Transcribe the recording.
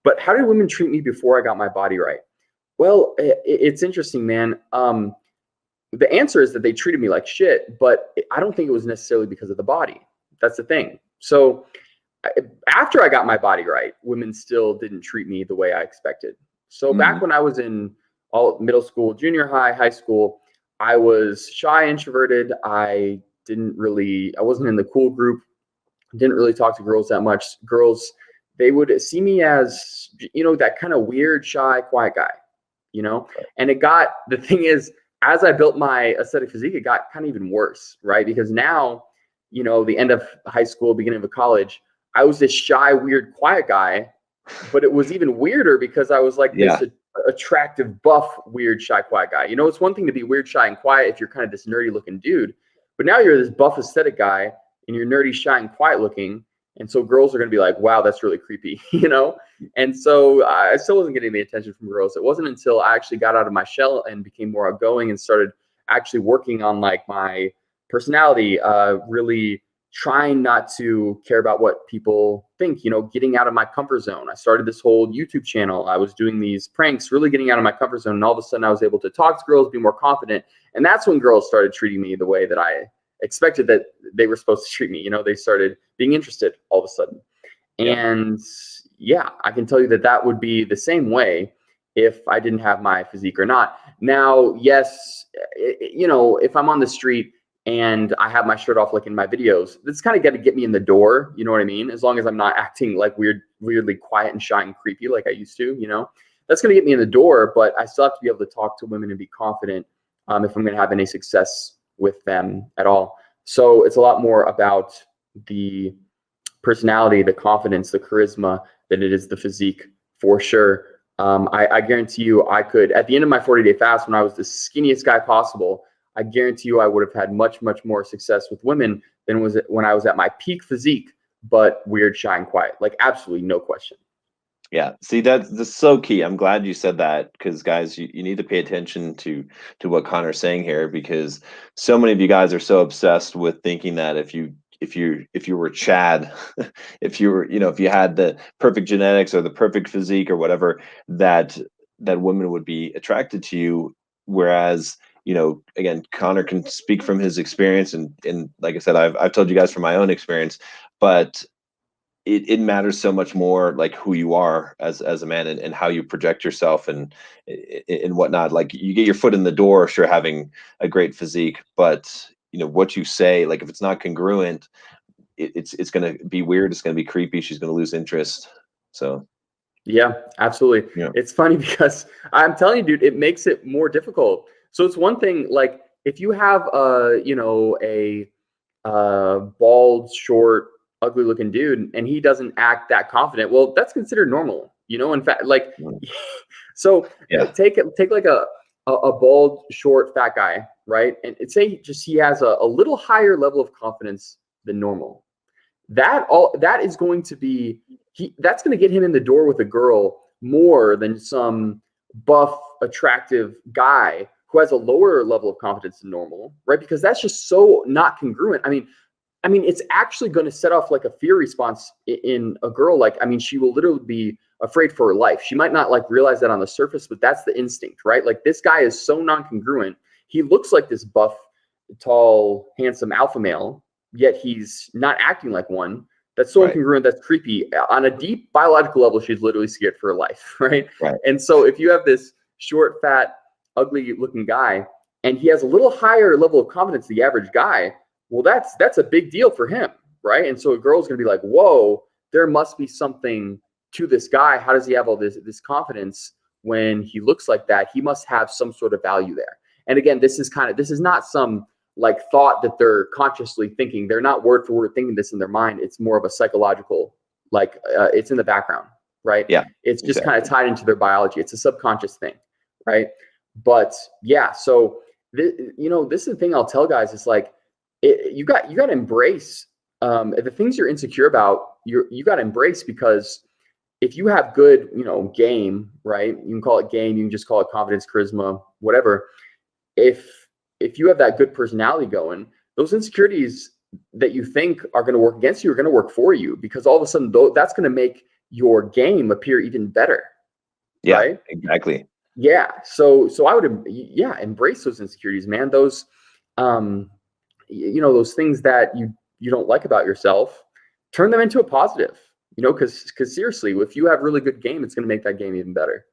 But how did women treat me before I got my body right? Well, it's interesting, man. The answer is that they treated me like shit, but I don't think it was necessarily because of the body. That's the thing. So after I got my body right, women still didn't treat me the way I expected. So back when I was in all middle school, junior high, high school, I was shy, introverted. I wasn't in the cool group, didn't really talk to girls that much. Girls, they would see me as, that kind of weird, shy, quiet guy, and the thing is, as I built my aesthetic physique, it got kind of even worse, right? Because now, the end of high school, beginning of college, I was this shy, weird, quiet guy, but it was even weirder because I was like this attractive, buff, weird, shy, quiet guy. It's one thing to be weird, shy, and quiet if you're kind of this nerdy looking dude, but now you're this buff aesthetic guy and you're nerdy, shy, and quiet looking. And so girls are going to be like, wow, that's really creepy, And so I still wasn't getting the attention from girls. It wasn't until I actually got out of my shell and became more outgoing and started actually working on like my personality, really trying not to care about what people think, getting out of my comfort zone. I started this whole YouTube channel. I was doing these pranks, really getting out of my comfort zone. And all of a sudden I was able to talk to girls, be more confident. And that's when girls started treating me the way that I expected that they were supposed to treat me. They started being interested all of a sudden. And yeah, I can tell you that would be the same way if I didn't have my physique or not. Now, yes, if I'm on the street and I have my shirt off like in my videos, that's kind of got to get me in the door. You know what I mean? As long as I'm not acting like weirdly quiet and shy and creepy like I used to, that's going to get me in the door. But I still have to be able to talk to women and be confident if I'm going to have any success with them at all. So it's a lot more about the personality, the confidence, the charisma than it is the physique, for sure. I guarantee you I could, at the end of my 40-day fast, when I was the skinniest guy possible, I guarantee you I would have had much, much more success with women than was it when I was at my peak physique, but weird, shy, and quiet. Like, absolutely no question. Yeah, see, that's so key. I'm glad you said that, because guys, you need to pay attention to what Connor's saying here, because so many of you guys are so obsessed with thinking that if you were Chad, if you were, if you had the perfect genetics or the perfect physique or whatever, that women would be attracted to you. Whereas, again, Connor can speak from his experience, and like I said, I've told you guys from my own experience, but it matters so much more, like who you are as a man, and how you project yourself and whatnot. Like, you get your foot in the door, sure, having a great physique, but what you say, like if it's not congruent, it's going to be weird. It's going to be creepy. She's going to lose interest. So yeah, absolutely. yeah. It's funny because I'm telling you, dude, it makes it more difficult. So it's one thing, like if you have a bald, short, ugly looking dude and he doesn't act that confident, well, that's considered normal, in fact, like, so take like a bald, short, fat guy, right? And say just he has a little higher level of confidence than normal. That is going to be, that's going to get him in the door with a girl more than some buff, attractive guy who has a lower level of confidence than normal, right? Because that's just so not congruent. I mean, it's actually going to set off like a fear response in a girl. Like, she will literally be afraid for her life. She might not like realize that on the surface, but that's the instinct, right? Like, this guy is so non-congruent. He looks like this buff, tall, handsome alpha male, yet he's not acting like one. That's so incongruent. That's creepy. On a deep biological level, she's literally scared for her life, right? And so if you have this short, fat, ugly looking guy, and he has a little higher level of confidence than the average guy, well, that's a big deal for him, right? And so a girl's gonna be like, whoa, there must be something to this guy. How does he have all this confidence when he looks like that? He must have some sort of value there. And again, this is not some like thought that they're consciously thinking. They're not word for word thinking this in their mind. It's more of a psychological, like it's in the background, right? Yeah, it's just kind of tied into their biology. It's a subconscious thing, right? But yeah, so this is the thing I'll tell guys. It's like, you got to embrace the things you're insecure about. You got to embrace, because if you have good, game, right? You can call it game. You can just call it confidence, charisma, whatever. If you have that good personality going, those insecurities that you think are going to work against you are going to work for you, because all of a sudden that's going to make your game appear even better. Yeah, Right? exactly. Yeah. So I would, yeah, embrace those insecurities, man. Those, those things that you don't like about yourself, turn them into a positive, because seriously, if you have really good game, it's going to make that game even better.